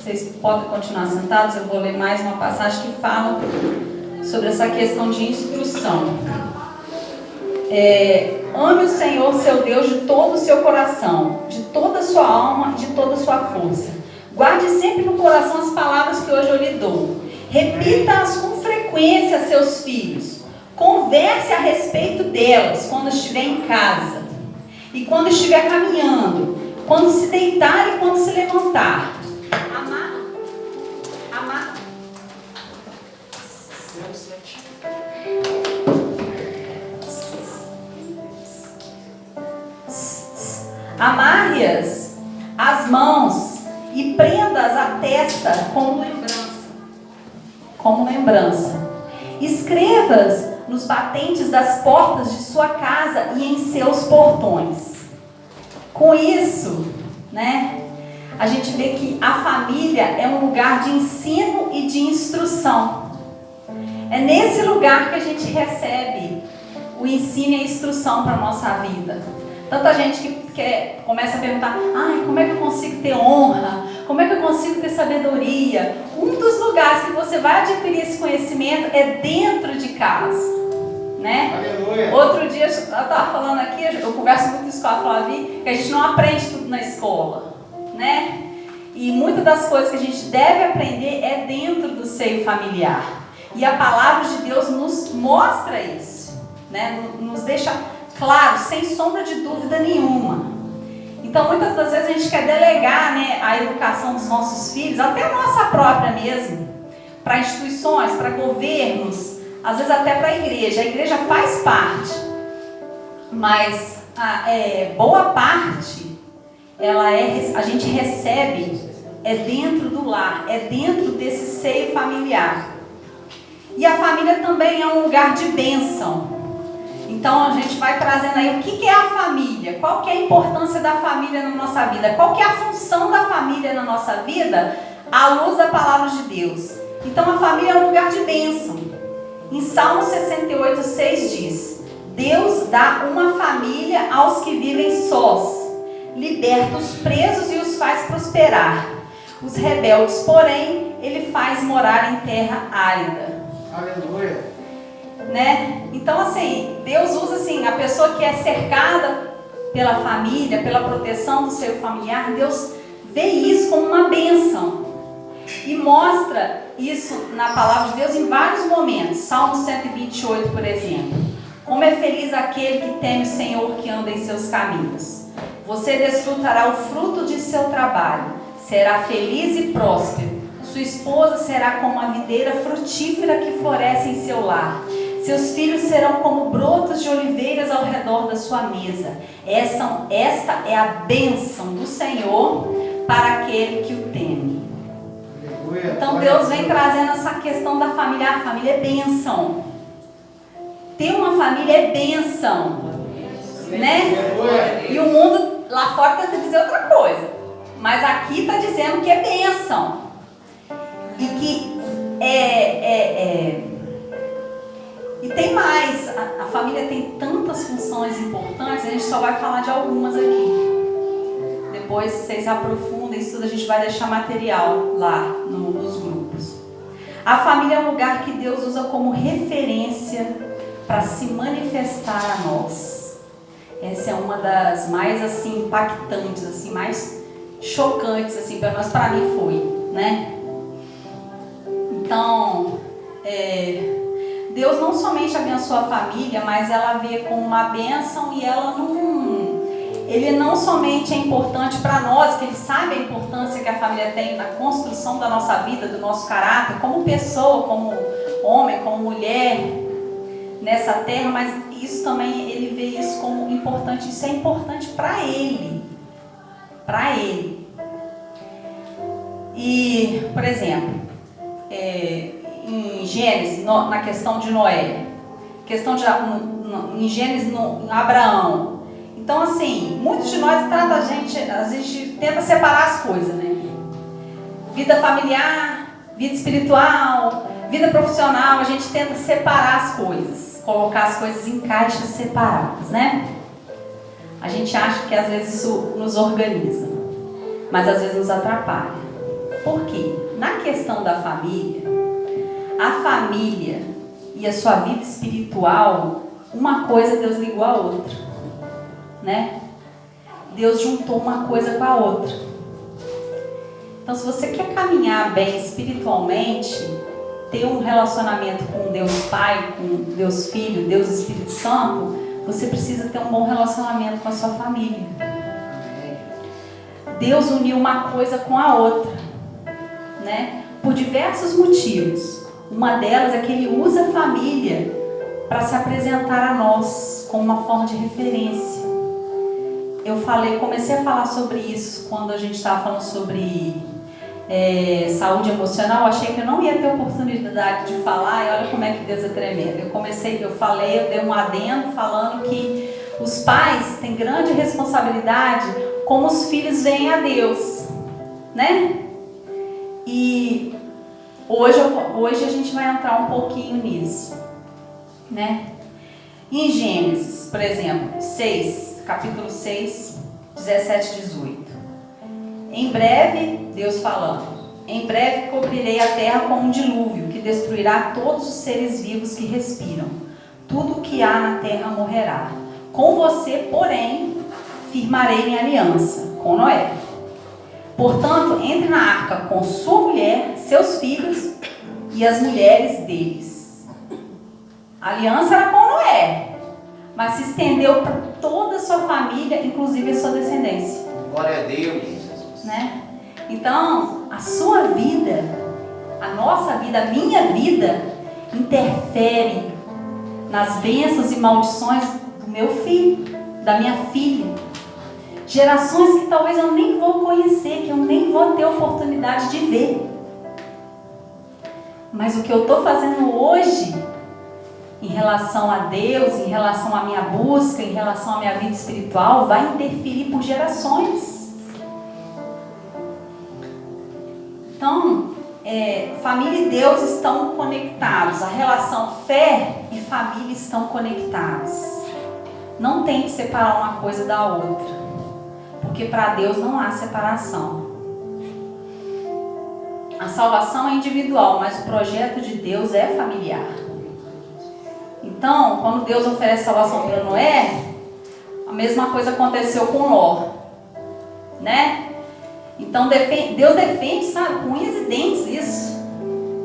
Vocês podem continuar sentados, eu vou ler mais uma passagem que fala sobre essa questão de instrução. Ame o Senhor seu Deus de todo o seu coração, de toda a sua alma e de toda a sua força. Guarde sempre no coração as palavras que hoje eu lhe dou. Repita-as com frequência a seus filhos. Converse a respeito delas quando estiver em casa e quando estiver caminhando, quando se deitar e quando se levantar. Amarre-as às mãos e prenda-as à testa como lembrança. Escreva-as nos batentes das portas de sua casa e em seus portões. Com isso, a gente vê que a família é um lugar de ensino e de instrução. É nesse lugar que a gente recebe o ensino e a instrução para a nossa vida. Tanta gente que começa a perguntar, como é que eu consigo ter honra? Como é que eu consigo ter sabedoria? Um dos lugares que você vai adquirir esse conhecimento é dentro de casa, Aleluia. Outro dia, eu estava falando aqui, eu converso muito isso com a Flavi, que a gente não aprende tudo na escola, E muitas das coisas que a gente deve aprender é dentro do seio familiar. E a palavra de Deus nos mostra isso, Nos deixa claro, sem sombra de dúvida nenhuma. Então, muitas das vezes a gente quer delegar a educação dos nossos filhos, até a nossa própria mesmo, para instituições, para governos, às vezes até para a igreja. A igreja faz parte, mas boa parte, a gente recebe dentro do lar, dentro desse seio familiar. E a família também é um lugar de bênção. Então a gente vai trazendo aí o que é a família, qual que é a importância da família na nossa vida, qual que é a função da família na nossa vida, à luz da palavra de Deus. Então a família é um lugar de bênção. Em Salmo 68:6 diz: Deus dá uma família aos que vivem sós, liberta os presos e os faz prosperar. Os rebeldes, porém, ele faz morar em terra árida. Aleluia. Então Deus usa a pessoa que é cercada pela família, pela proteção do seu familiar. Deus vê isso como uma bênção e mostra isso na palavra de Deus em vários momentos. Salmo 128, por exemplo: como é feliz aquele que teme o Senhor, que anda em seus caminhos. Você desfrutará o fruto de seu trabalho, será feliz e próspero. Sua esposa será como a videira frutífera que floresce em seu lar. Seus filhos serão como brotos de oliveiras ao redor da sua mesa. Esta é a bênção do Senhor para aquele que o teme. Então Deus vem trazendo essa questão da família. A família é bênção. Ter uma família é bênção, E o mundo lá fora tenta dizer outra coisa, mas aqui está dizendo que é bênção. E que E tem mais, a família tem tantas funções importantes, a gente só vai falar de algumas aqui. Depois vocês aprofundam isso tudo, a gente vai deixar material lá nos grupos. A família é um lugar que Deus usa como referência para se manifestar a nós. Essa é uma das mais impactantes, mais chocantes para nós, para mim foi, Então, Deus não somente abençoa a família, mas ela vê como uma bênção e Ele não somente é importante para nós, que Ele sabe a importância que a família tem na construção da nossa vida, do nosso caráter, como pessoa, como homem, como mulher nessa terra, mas isso também, Ele vê isso como importante, isso é importante para Ele. Para Ele. E, por exemplo, em Gênesis, na questão de Noé, em Gênesis, em Abraão. Então, muitos de nós a gente tenta separar as coisas, Vida familiar, vida espiritual, vida profissional, a gente tenta separar as coisas, colocar as coisas em caixas separadas, A gente acha que às vezes isso nos organiza, mas às vezes nos atrapalha. Por quê? Na questão da família, a família e a sua vida espiritual, uma coisa Deus ligou à outra, né? Deus juntou uma coisa com a outra. Então, se você quer caminhar bem espiritualmente, ter um relacionamento com Deus Pai, com Deus Filho, Deus Espírito Santo, você precisa ter um bom relacionamento com a sua família. Deus uniu uma coisa com a outra, né? Por diversos motivos. Uma delas é que Ele usa a família para se apresentar a nós como uma forma de referência. Comecei a falar sobre isso quando a gente estava falando sobre saúde emocional. Achei que eu não ia ter oportunidade de falar, e olha como é que Deus é tremendo. Eu dei um adendo falando que os pais têm grande responsabilidade como os filhos veem a Deus, né? E hoje a gente vai entrar um pouquinho nisso, né? Em Gênesis, por exemplo, capítulo 6, 17 e 18. Em breve, Deus falando, em breve cobrirei a terra com um dilúvio que destruirá todos os seres vivos que respiram. Tudo o que há na terra morrerá. Com você, porém, firmarei minha aliança, com Noé. Portanto, entre na arca com sua mulher, seus filhos e as mulheres deles. A aliança era com Noé, mas se estendeu para toda a sua família, inclusive a sua descendência. Glória a Deus. Né? Então, a sua vida, a nossa vida, a minha vida, interfere nas bênçãos e maldições do meu filho, da minha filha. Gerações que talvez eu nem vou conhecer, que eu nem vou ter oportunidade de ver. Mas o que eu estou fazendo hoje, em relação a Deus, em relação à minha busca, em relação à minha vida espiritual, vai interferir por gerações. Então, família e Deus estão conectados. A relação fé e família estão conectadas. Não tem que separar uma coisa da outra. Porque para Deus não há separação. A salvação é individual, mas o projeto de Deus é familiar. Então, quando Deus oferece salvação para Noé, a mesma coisa aconteceu com Ló, né? Então, Deus defende, sabe, com unhas e dentes isso.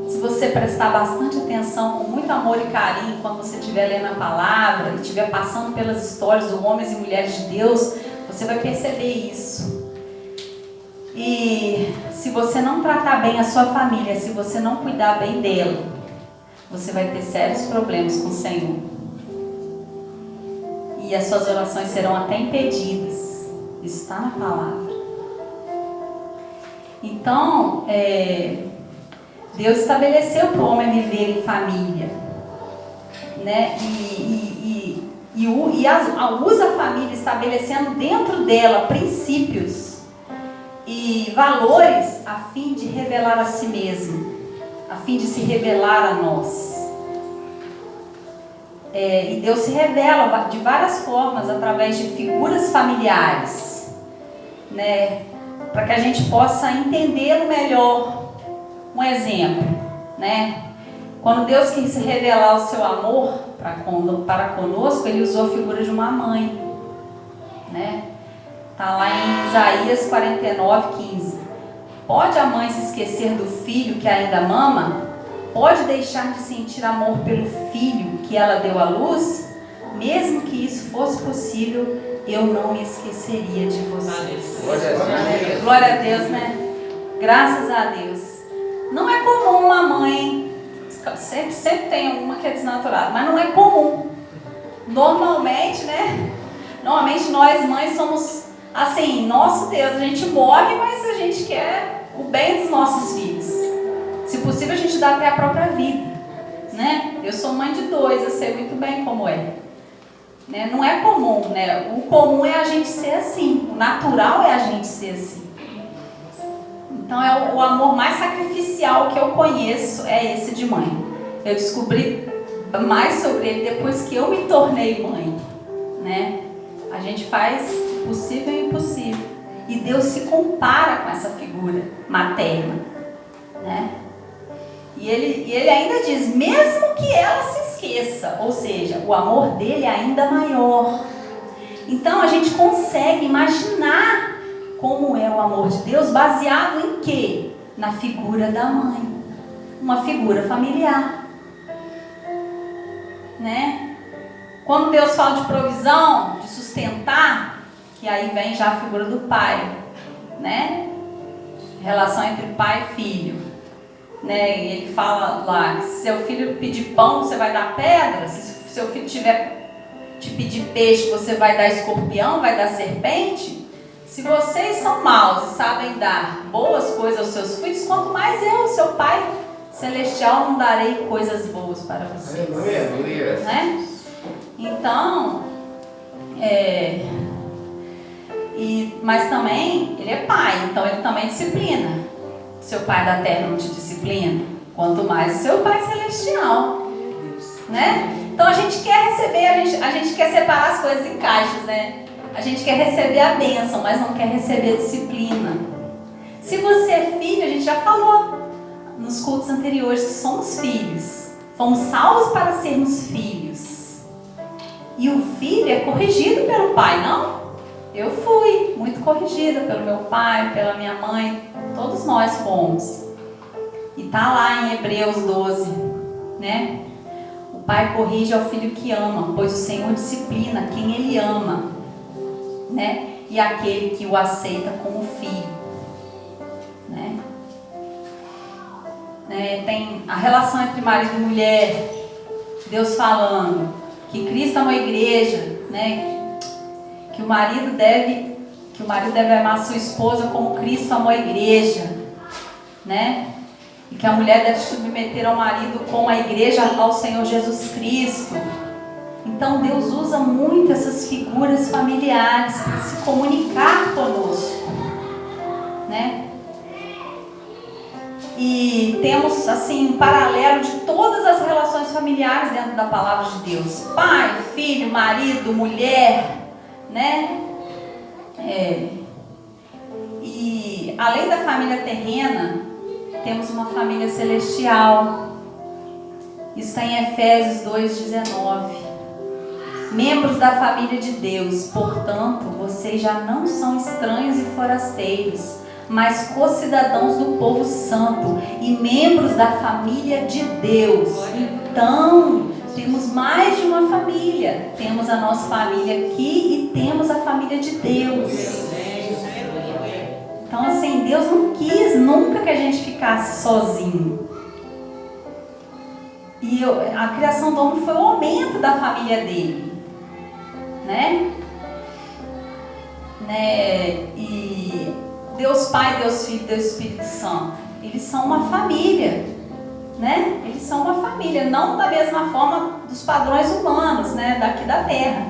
Se você prestar bastante atenção, com muito amor e carinho, quando você estiver lendo a palavra e estiver passando pelas histórias dos homens e mulheres de Deus, você vai perceber isso. E se você não tratar bem a sua família, se você não cuidar bem dela, você vai ter sérios problemas com o Senhor. E as suas orações serão até impedidas. Isso está na palavra. Então, Deus estabeleceu para o homem viver em família, né? Usa a família estabelecendo dentro dela princípios e valores a fim de revelar a si mesmo, a fim de se revelar a nós. E Deus se revela de várias formas através de figuras familiares, né? Para que a gente possa entendê-lo melhor. Um exemplo, né? Quando Deus quis revelar o seu amor para conosco, Ele usou a figura de uma mãe, né? Está lá em Isaías 49:15. Pode a mãe se esquecer do filho que ainda mama? Pode deixar de sentir amor pelo filho que ela deu à luz? Mesmo que isso fosse possível, eu não me esqueceria de vocês. Glória a Deus, né? Graças a Deus. Não é comum uma mãe, sempre tem alguma que é desnaturada, mas não é comum. Normalmente, né? Normalmente nós mães somos assim, nosso Deus, a gente morre, mas a gente quer o bem dos nossos filhos. Se possível, a gente dá até a própria vida, né? Eu sou mãe de 2, eu sei muito bem como é. Né? Não é comum, né? O comum é a gente ser assim, o natural é a gente ser assim. Então é o amor mais sacrificial que eu conheço, é esse de mãe. Eu descobri mais sobre ele depois que eu me tornei mãe, né? A gente faz o possível e o impossível. E Deus se compara com essa figura materna. E ele ainda diz, mesmo que ela se esqueça, ou seja, o amor dele é ainda maior. Então a gente consegue imaginar como é o amor de Deus baseado em quê? Na figura da mãe, uma figura familiar, né? Quando Deus fala de provisão, de sustentar, que aí vem já a figura do pai, né? Relação entre pai e filho, né? E ele fala lá que se seu filho pedir pão, você vai dar pedra. Se seu filho te pedir peixe, você vai dar escorpião, vai dar serpente. Se vocês são maus e sabem dar boas coisas aos seus filhos, quanto mais eu, seu pai celestial, não darei coisas boas para vocês. Aleluia. Né? Então, mas também ele é pai, então ele também disciplina. Seu pai da terra não te disciplina, quanto mais o seu pai celestial, né? Então a gente quer receber, a gente quer separar as coisas em caixas, né? A gente quer receber a bênção, mas não quer receber a disciplina. Se você é filho, a gente já falou nos cultos anteriores que somos filhos, fomos salvos para sermos filhos. E o filho é corrigido pelo pai, não? Eu fui muito corrigida pelo meu pai, pela minha mãe, todos nós fomos. E tá lá em Hebreus 12, né? O pai corrige ao filho que ama, pois o Senhor disciplina quem ele ama, né? E aquele que o aceita como filho, né? Tem a relação entre marido e mulher, Deus falando que Cristo ama a igreja, né? Que o marido deve amar sua esposa como Cristo amou a igreja, né? E que a mulher deve submeter ao marido como a igreja ao Senhor Jesus Cristo. Então Deus usa muito essas figuras familiares para se comunicar conosco, né? E temos assim um paralelo de todas as relações familiares dentro da palavra de Deus: pai, filho, marido, mulher, né? E além da família terrena, temos uma família celestial. Isso está em Efésios 2,19. Membros da família de Deus, portanto, vocês já não são estranhos e forasteiros, mas co-cidadãos do povo santo e membros da família de Deus. Então, temos mais de uma família. Temos a nossa família aqui e temos a família de Deus. Então, assim, Deus não quis nunca que a gente ficasse sozinho. E a criação do homem foi o aumento da família dele, né? E Deus Pai, Deus Filho, Deus Espírito Santo, eles são uma família, né? Eles são uma família, não da mesma forma dos padrões humanos, né? Daqui da terra,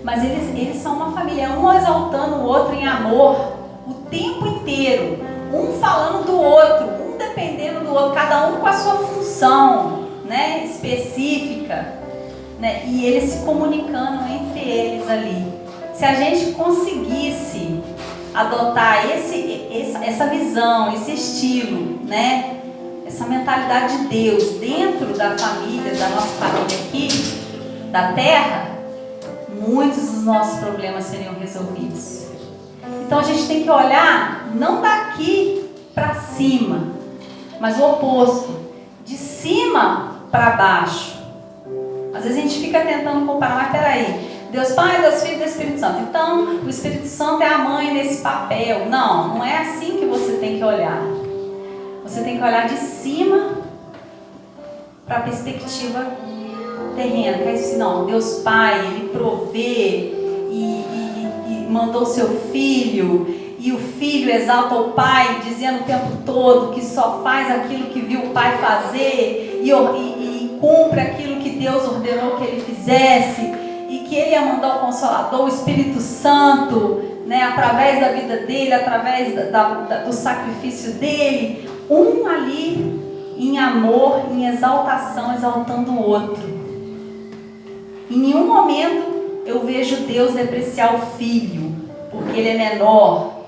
mas eles são uma família, um exaltando o outro em amor o tempo inteiro, um falando do outro, um dependendo do outro, cada um com a sua função, né? Específica, né? E eles se comunicando entre eles ali. Se a gente conseguisse adotar essa visão, esse estilo, né? Essa mentalidade de Deus dentro da família, da nossa família aqui, da terra, muitos dos nossos problemas seriam resolvidos. Então a gente tem que olhar não daqui para cima, mas o oposto, de cima para baixo. Às vezes a gente fica tentando comparar, mas peraí, Deus Pai, Deus Filho e Deus Espírito Santo. Então, o Espírito Santo é a mãe nesse papel. Não, não é assim que você tem que olhar. Você tem que olhar de cima para a perspectiva terrena. Quer dizer, não, Deus Pai, Ele provê e mandou seu Filho. E o Filho exalta o Pai, dizendo o tempo todo que só faz aquilo que viu o Pai fazer e cumpre aquilo que Deus ordenou que Ele fizesse. E que Ele ia mandar o Consolador, o Espírito Santo, né, através da vida dele, através do sacrifício dele, um ali em amor, em exaltação, exaltando o outro. Em nenhum momento eu vejo Deus depreciar o Filho, porque ele é menor,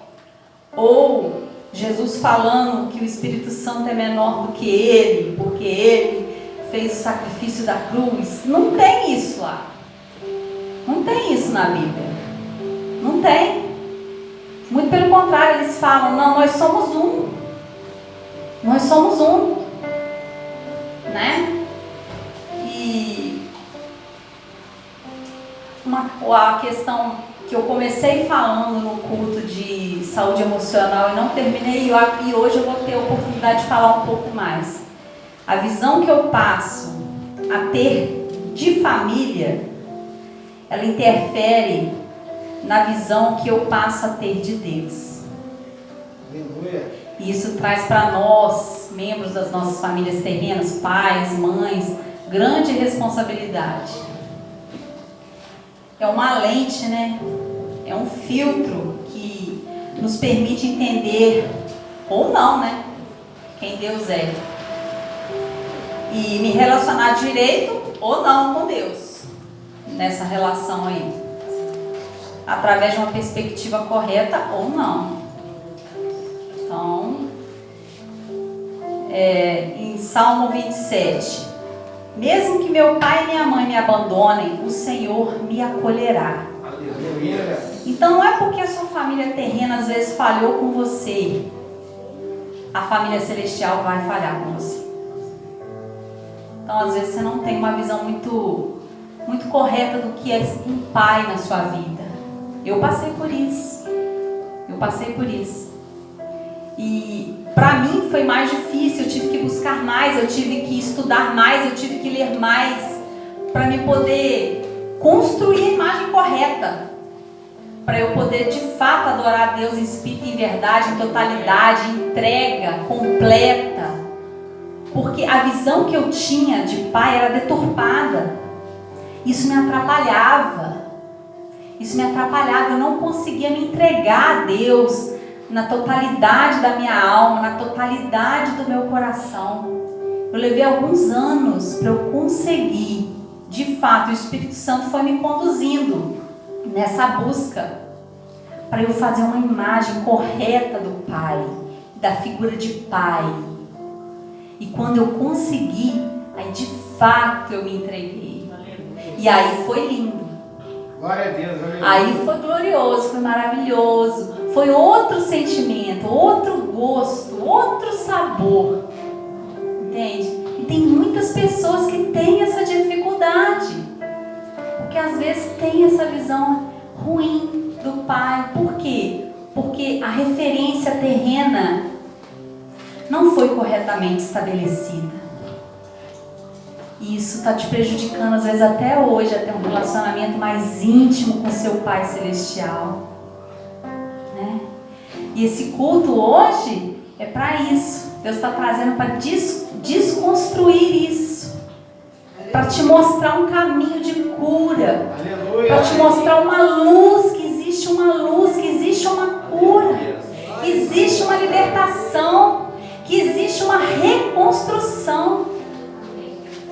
ou Jesus falando que o Espírito Santo é menor do que ele, porque ele fez o sacrifício da cruz. Não tem isso lá. Não tem isso na Bíblia. Não tem. Muito pelo contrário, eles falam, não, nós somos um. Nós somos um. Né? E a questão que eu comecei falando no culto de saúde emocional e não terminei, e hoje eu vou ter a oportunidade de falar um pouco mais. A visão que eu passo a ter de família, ela interfere na visão que eu passo a ter de Deus. Aleluia. E isso traz para nós, membros das nossas famílias terrenas, pais, mães, grande responsabilidade. É uma lente, né? É um filtro que nos permite entender, ou não, né? Quem Deus é. E me relacionar direito ou não com Deus. Nessa relação aí. Através de uma perspectiva correta ou não. Então, em Salmo 27, mesmo que meu pai e minha mãe me abandonem, o Senhor me acolherá. Aleluia. Então não é porque a sua família terrena às vezes falhou com você, a família celestial vai falhar com você. Então às vezes você não tem uma visão muito correta do que é um pai na sua vida. Eu passei por isso. E para mim foi mais difícil, eu tive que buscar mais, eu tive que estudar mais, eu tive que ler mais para me poder construir a imagem correta, para eu poder de fato adorar a Deus em espírito e em verdade, em totalidade, entrega completa, porque a visão que eu tinha de pai era deturpada. Isso me atrapalhava, eu não conseguia me entregar a Deus na totalidade da minha alma, na totalidade do meu coração. Eu levei alguns anos para eu conseguir, de fato, o Espírito Santo foi me conduzindo nessa busca, para eu fazer uma imagem correta do Pai, da figura de Pai. E quando eu consegui, aí de fato eu me entreguei. E aí foi lindo. Glória a Deus, aleluia. Aí foi glorioso, foi maravilhoso. Foi outro sentimento, outro gosto, outro sabor. Entende? E tem muitas pessoas que têm essa dificuldade. Porque às vezes tem essa visão ruim do pai. Por quê? Porque a referência terrena não foi corretamente estabelecida. E isso está te prejudicando, às vezes até hoje, a ter um relacionamento mais íntimo com seu Pai Celestial. Né? E esse culto hoje é para isso. Deus está trazendo para desconstruir isso. Para te mostrar um caminho de cura. Para te mostrar uma luz, que existe uma luz, que existe uma cura. Que existe uma libertação. Que existe uma reconstrução.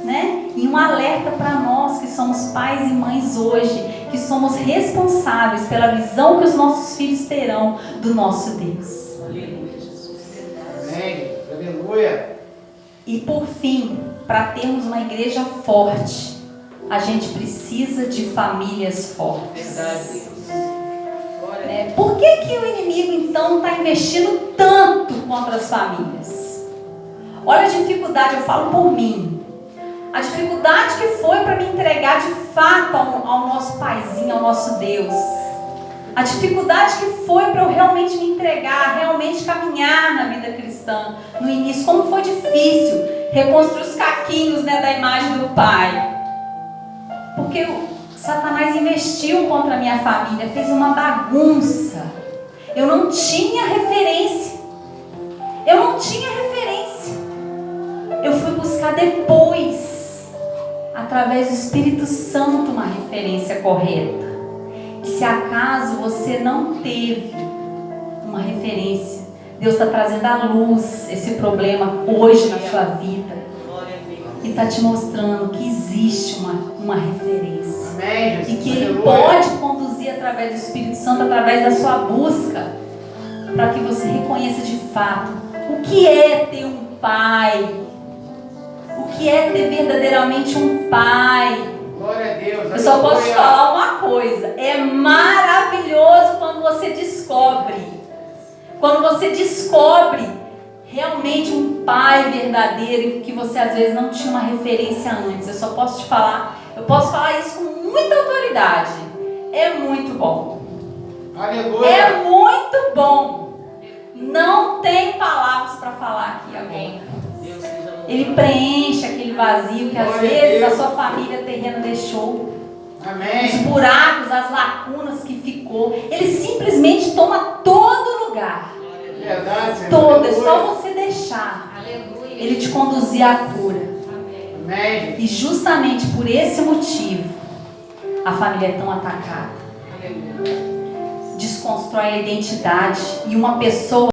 Né? E um alerta para nós que somos pais e mães hoje, que somos responsáveis pela visão que os nossos filhos terão do nosso Deus. Aleluia, Jesus. Amém. Aleluia. E por fim, para termos uma igreja forte, a gente precisa de famílias fortes. Por que o inimigo então está investindo tanto contra as famílias? Olha a dificuldade, eu falo por mim. A dificuldade que foi para me entregar de fato ao nosso paizinho, ao nosso Deus. A dificuldade que foi para eu realmente me entregar, realmente caminhar na vida cristã. No início, como foi difícil reconstruir os caquinhos, né, da imagem do Pai. Porque Satanás investiu contra a minha família, fez uma bagunça. Eu não tinha referência. Eu fui buscar depois, através do Espírito Santo, uma referência correta. E se acaso você não teve uma referência, Deus está trazendo à luz esse problema hoje na sua vida. E está te mostrando que existe uma referência. Amém, e que Ele pode conduzir através do Espírito Santo, através da sua busca, para que você reconheça de fato o que é ter um pai, o que é ter verdadeiramente um pai. Glória a Deus. Eu só posso te falar uma coisa: é maravilhoso quando você descobre realmente um pai verdadeiro, que você às vezes não tinha uma referência antes. Eu posso falar isso com muita autoridade. É muito bom. Aleluia. É muito bom. Não tem palavras para falar aqui agora. Ele preenche aquele vazio que às vezes a sua família terrena deixou. Amém. Os buracos, as lacunas que ficou. Ele simplesmente toma todo lugar. Verdade, Senhor. Todo. É só você deixar. Aleluia. Ele te conduzir à cura. Amém. E justamente por esse motivo a família é tão atacada. Aleluia. Desconstrói a identidade. E uma pessoa